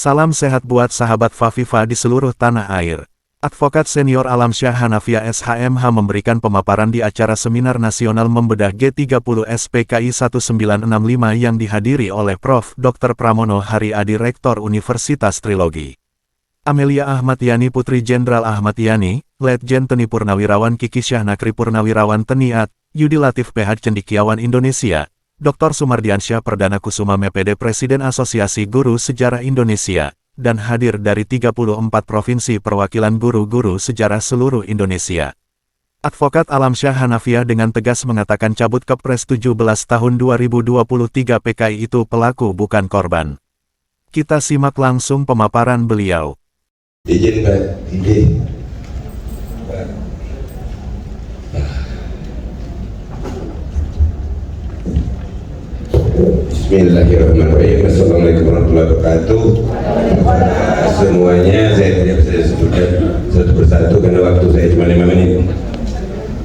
Salam sehat buat sahabat Fafifa di seluruh tanah air. Advokat senior Alamsyah Hanafia SHMH memberikan pemaparan di acara Seminar Nasional Membedah G30 SPKI 1965 yang dihadiri oleh Prof. Dr. Pramono Haryadi Rektor Universitas Trilogi. Amelia Ahmad Yani Putri Jenderal Ahmad Yani, Letjen Teni Purnawirawan Kiki Syahnakri Purnawirawan Teniat, Yudi Latif PH Cendikiawan Indonesia, Dr. Sumardiansyah Perdana Kusuma MPD Presiden Asosiasi Guru Sejarah Indonesia, dan hadir dari 34 provinsi perwakilan guru-guru sejarah seluruh Indonesia. Advokat Alamsyah Hanafia dengan tegas mengatakan cabut Kepres 17 tahun 2023 PKI itu pelaku bukan korban. Kita simak langsung pemaparan beliau. Izin Pak, izin. Bismillahirrahmanirrahim. Assalamualaikum warahmatullahi wabarakatuh. Semuanya saya tidak bisa sebutkan satu persatu karena waktu saya cuma 5 menit.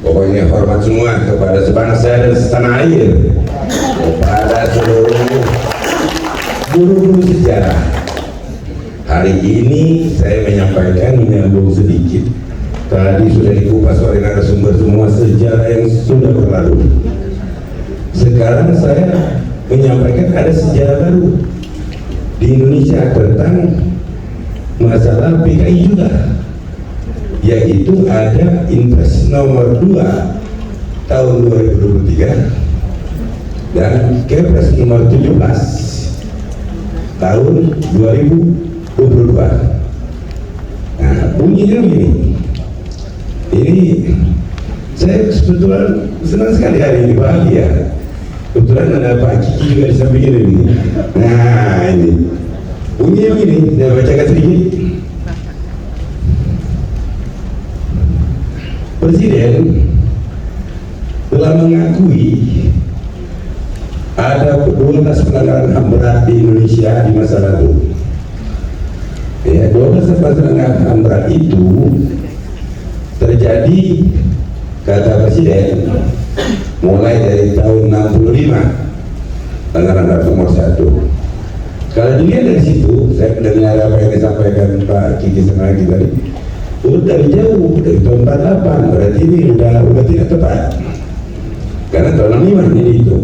Pokoknya hormat semua kepada sebangsa dan setanah air, kepada seluruh guru-guru sejarah. Hari ini saya menyampaikan menyambung sedikit. Tadi sudah dikupas oleh narasumber semua sejarah yang sudah berlalu. Sekarang saya menyampaikan ada sejarah baru di Indonesia tentang masalah PKI juga, yaitu ada Impres nomor 2 tahun 2023 dan Kepres nomor 17 tahun 2022. Nah, bunyinya begini. Ini saya sebetulnya senang sekali hari ini, bahagia. Kebetulan ada Pak Kiki juga di samping ini. Nah, ini bunyinya begini, saya bacakan sedikit. Presiden telah mengakui ada 12 pelanggaran HAM berat di Indonesia di masa lalu. Ya, 12 pelanggaran HAM berat itu terjadi, kata Presiden, mulai dari tahun 65 pelanggaran HAM nomor 1. Kalau dilihat dari situ, saya mendengar apa yang disampaikan Pak Kiki Syahnakri tadi, dari jauh, dari tahun 48, berarti ini udah tidak tepat, karena tahun 65 ini itu.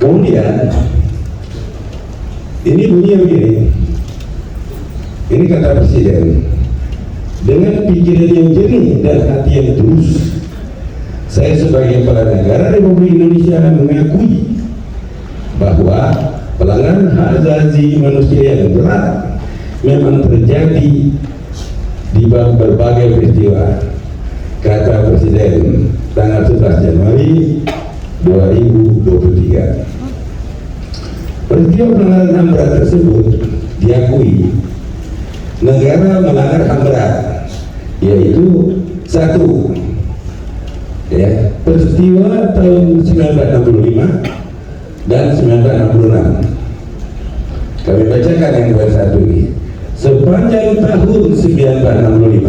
Kemudian ini bunyinya begini, ini kata Presiden, dengan pikiran yang jernih dan hati yang tulus, saya sebagai kepala negara Republik Indonesia mengakui bahwa pelanggaran hak asasi manusia yang berat memang terjadi di berbagai peristiwa, kata Presiden tanggal 11 Januari 2023. Peristiwa pelanggaran HAM berat tersebut diakui negara melanggar HAM berat, yaitu 1. Ya, peristiwa tahun 1965 dan 1966. Kami bacakan yang ke-1 ini. Sepanjang tahun 1965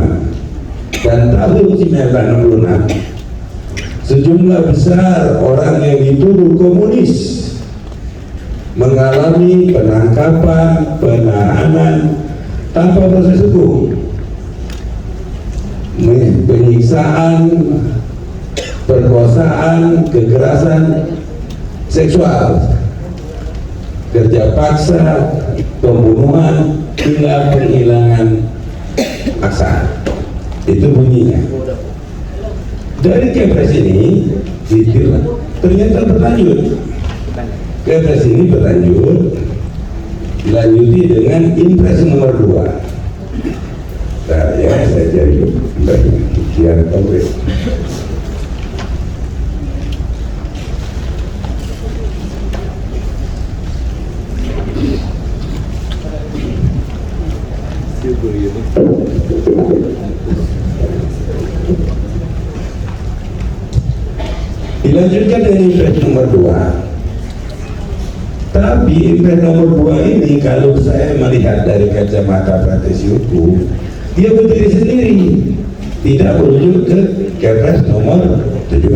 dan tahun 1966, sejumlah besar orang yang dituduh komunis mengalami penangkapan, penahanan tanpa proses hukum, penyiksaan, perkosaan, kekerasan seksual, kerja paksa, pembunuhan, hingga penghilangan paksa. Itu bunyinya. Dari Kepres ini ternyata berlanjut. Kepres ini berlanjut, dilanjuti dengan Impres nomor 2. Nah, ya, saya cari biar konkret. Dilanjutkan dengan Impres nomor 2. Tapi Impres nomor 2 ini kalau saya melihat dari kacamata praktisi hukum, dia berdiri sendiri, tidak merujuk ke Kepres nomor 17.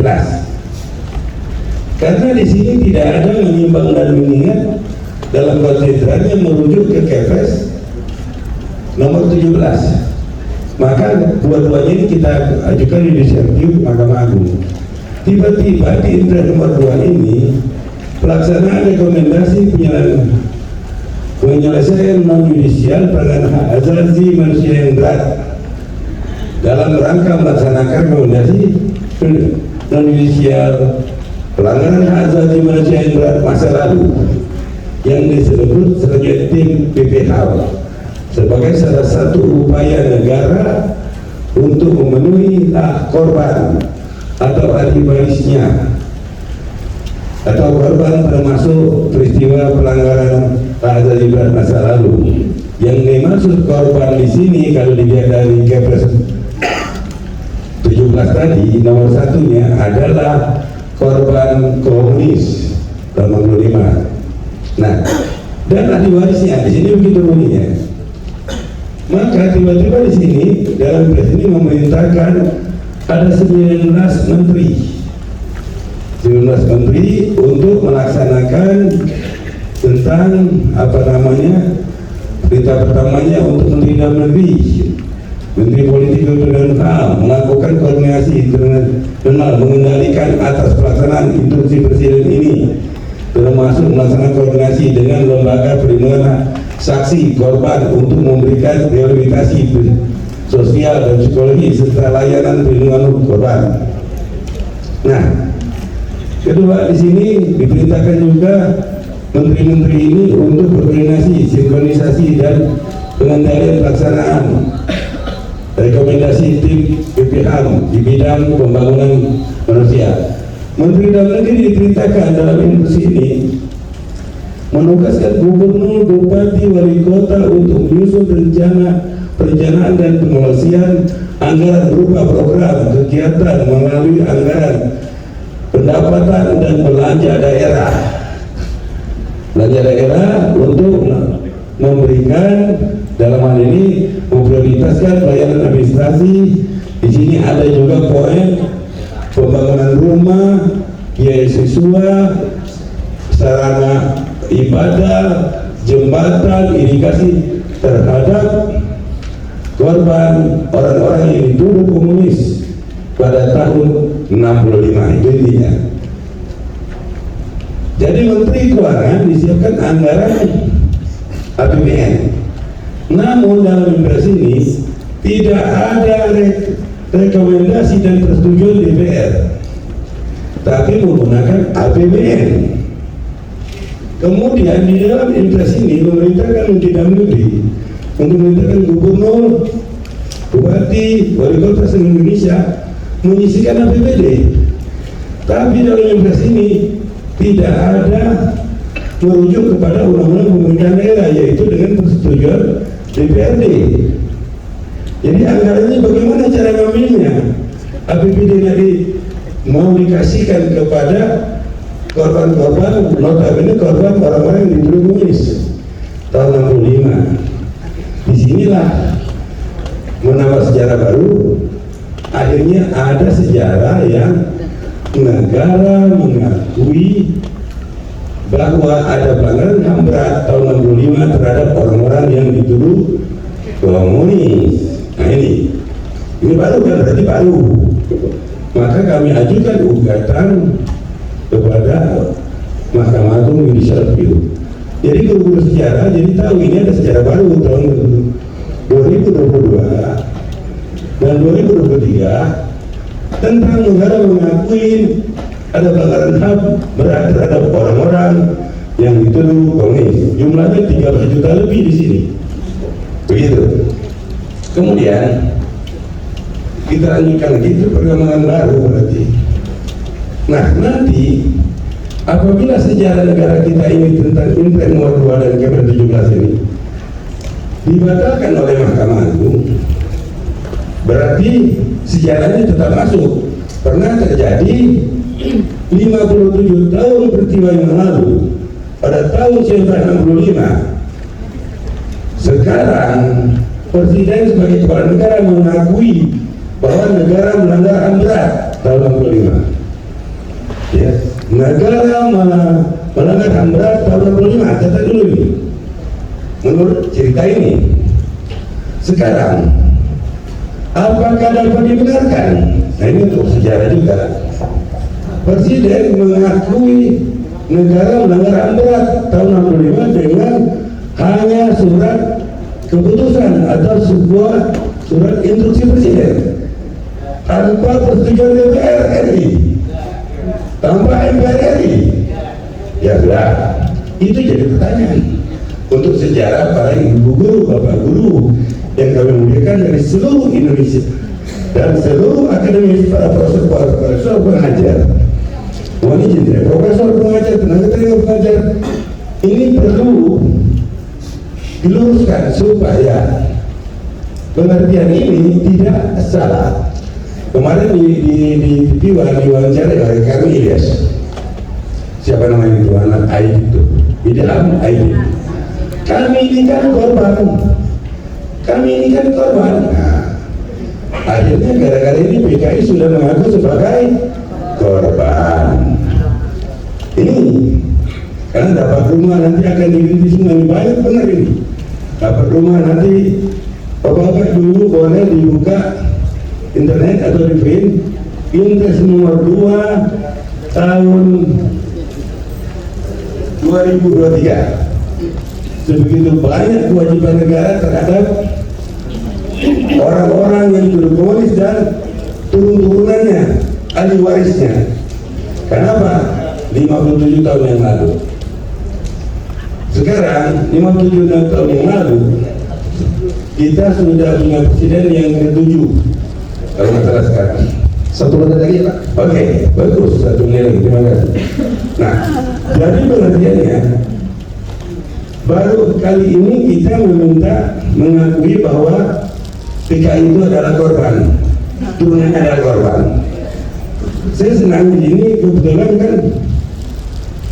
Karena di sini tidak ada menimbang dan mengingat dalam konsiderannya merujuk ke Kepres nomor 17. Maka dua-duanya ini kita ajukan judicial review Mahkamah Agung. Tiba-tiba di Intra nomor 2 ini pelaksanaan rekomendasi penyelesaian non-judisial pelanggaran hak asasi manusia yang berat dalam rangka melaksanakan rekomendasi non-judisial pelanggaran hak asasi manusia yang berat masa lalu yang disebut sebagai tim PPH sebagai salah satu upaya negara untuk memenuhi hak korban atau ahli warisnya atau korban termasuk peristiwa pelanggaran hak asasi berat masa lalu. Yang dimaksud korban di sini kalau dilihat dari Kepres 17 tadi, nomor satunya adalah korban komunis tahun 65. Nah, dan ahli warisnya di sini begitu bunyinya. Maka tiba-tiba di sini dalam Kepres ini memerintahkan ada 19 menteri untuk melaksanakan tentang perintah pertamanya untuk Menteri Dalam Negeri, Menteri Politik dan HAM melakukan koordinasi internasional mengendalikan atas pelaksanaan instruksi Presiden ini, termasuk melaksanakan koordinasi dengan lembaga perlindungan saksi korban untuk memberikan rehabilitasi sosial dan psikologi serta layanan perlindungan korban. Nah, kedua di sini diperintahkan juga menteri-menteri ini untuk berkoordinasi, sinkronisasi dan pengendalian pelaksanaan rekomendasi tim BPH di bidang pembangunan manusia. Menteri Dalam Negeri diperintahkan dalam instruksi ini menugaskan gubernur, bupati, wali kota untuk menyusun perencanaan dan pengelolaan anggaran berupa program kegiatan melalui anggaran pendapatan dan belanja daerah untuk memberikan dalam hal ini memprioritaskan pelayanan administrasi. Di sini ada juga poin pembangunan rumah, biaya siswa, sarana ibadah, jembatan, irigasi terhadap korban orang-orang yang dituduh komunis pada tahun 65. Itu intinya. Jadi Menteri Keuangan disiapkan anggaran APBN. Namun dalam Impres ini tidak ada rekomendasi dan persetujuan DPR, tapi menggunakan APBN. Kemudian di dalam Impres ini memerintahkan Menteri Dalam Negeri untuk memerintahkan gubernur, bupati, wali kota seluruh Indonesia menyisikan APBD. Tapi dalam Impres ini tidak ada merujuk kepada undang-undang pemerintahan daerah, yaitu dengan persetujuan DPRD. Jadi anggarannya bagaimana cara ngambilnya? APBD tadi mau dikasihkan kepada korban-korban, notabene korban orang-orang yang dituduh komunis tahun 65. Disinilah menambah sejarah baru. Akhirnya ada sejarah yang negara mengakui bahwa ada pelanggaran HAM berat tahun 65 terhadap orang-orang yang dituduh komunis. Nah ini baru kan, berarti baru. Maka kami ajukan gugatan kepada Mahkamah Agung Judicial Review. Jadi guru-guru sejarah jadi tahu ini ada sejarah baru tahun 2022 dan 2023 tentang negara mengakui ada pelanggaran HAM berat terhadap orang-orang yang dituduh komunis. Jumlahnya 13 juta lebih di sini. Begitu. Kemudian kita lanjutkan lagi, itu perkembangan baru berarti. Nah, nanti apabila sejarah negara kita ini tentang Impres nomor 2 dan Kepres 17 ini dibatalkan oleh Mahkamah Agung, berarti sejarahnya tetap masuk. Pernah terjadi 57 tahun peristiwa yang lalu pada tahun 1965. Sekarang Presiden sebagai kepala negara mengakui bahwa negara melanggar HAM berat tahun 65. Ya, negara melanggar HAM berat tahun 65, catat dulu ini. Menurut cerita ini, sekarang apakah dapat dibenarkan? Nah ini untuk sejarah juga. Presiden mengakui negara melanggar HAM berat tahun 65 dengan hanya surat keputusan atau sebuah surat instruksi presiden tanpa persetujuan DPR RI, tanpa MPR RI. Ya sudah, itu jadi pertanyaan untuk sejarah para ibu guru, bapak guru yang kami muliakan dari seluruh Indonesia dan seluruh akademis, para profesor pengajar, profesor pengajar, tenaga tenaga pengajar. Ini perlu diluruskan supaya pengertian ini tidak salah. Kemarin di diwawancara oleh kami Ilyas, siapa namanya itu anak Aib itu, Idham Aib. Kami ini kan korban, Nah, akhirnya gara-gara ini PKI sudah mengaku sebagai korban. Ini karena dapat rumah nanti akan dirintis semua, banyak benar ini. Dapat rumah nanti bapak-bapak dulu boleh dibuka internet atau di print Impres nomor 2 tahun 2023. Sebegitu banyak kewajiban negara terhadap orang-orang yang sudah komunis dan turun-turunannya, ahli warisnya. Kenapa? 57 tahun yang lalu. Sekarang 57 tahun yang lalu kita sudah punya presiden yang ke-7. Kalau masalah sekarang 1 menit lagi Pak. Oke, bagus, 1 menit lagi, terima kasih. Nah, jadi pengertiannya baru kali ini kita meminta mengakui bahwa PKI itu adalah korban, turunannya adalah korban. Saya senang di sini kebetulan kan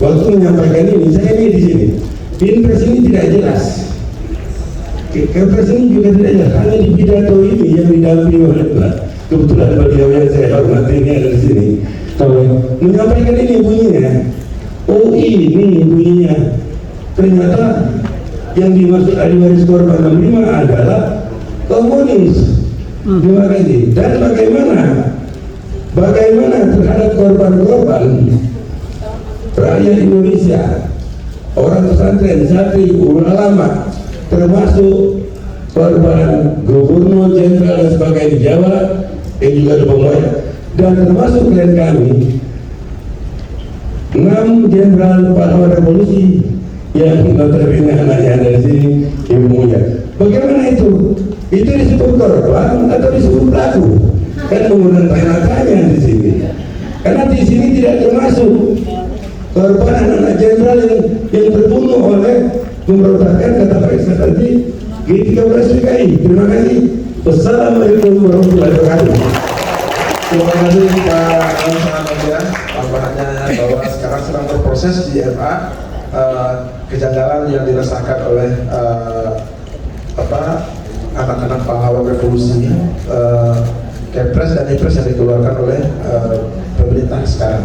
waktu menyampaikan ini, saya ini di sini. Impres ini tidak jelas. Kepres ini juga tidak jelas. Hanya di pidato ini yang didampingi oleh Pak. Kebetulan beliau yang saya hormati ini ada di sini. Menyampaikan ini bunyinya. Oh ini bunyinya. Ternyata yang dimaksud ahli waris korban 65 adalah komunis. Terima kasih. Dan bagaimana terhadap korban-korban rakyat Indonesia, orang pesantren, santri, ulama, termasuk korban gubernur, jenderal dan sebagainya di Jawa, yang juga di Bogor, dan termasuk klien kami 6 jenderal pahlawan revolusi yang notabene anaknya dari sini, ibunya. Bagaimana itu? Itu disebut korban atau disebut pelaku? Kan menggunakan tanya di sini. Karena di sini tidak termasuk korban anak-anak jenderal yang terbunuh oleh pemberontakan, kata Pak Isna tadi, G13 PKI. Terima kasih. Wassalamualaikum warahmatullahi wabarakatuh. Terima kasih Pak Alhamdulillah. Tambahannya bahwa sekarang sedang berproses di MA kejanggalan yang dirasakan oleh anak-anak pahlawan revolusi, Kepres dan Impres yang dikeluarkan oleh pemerintah sekarang.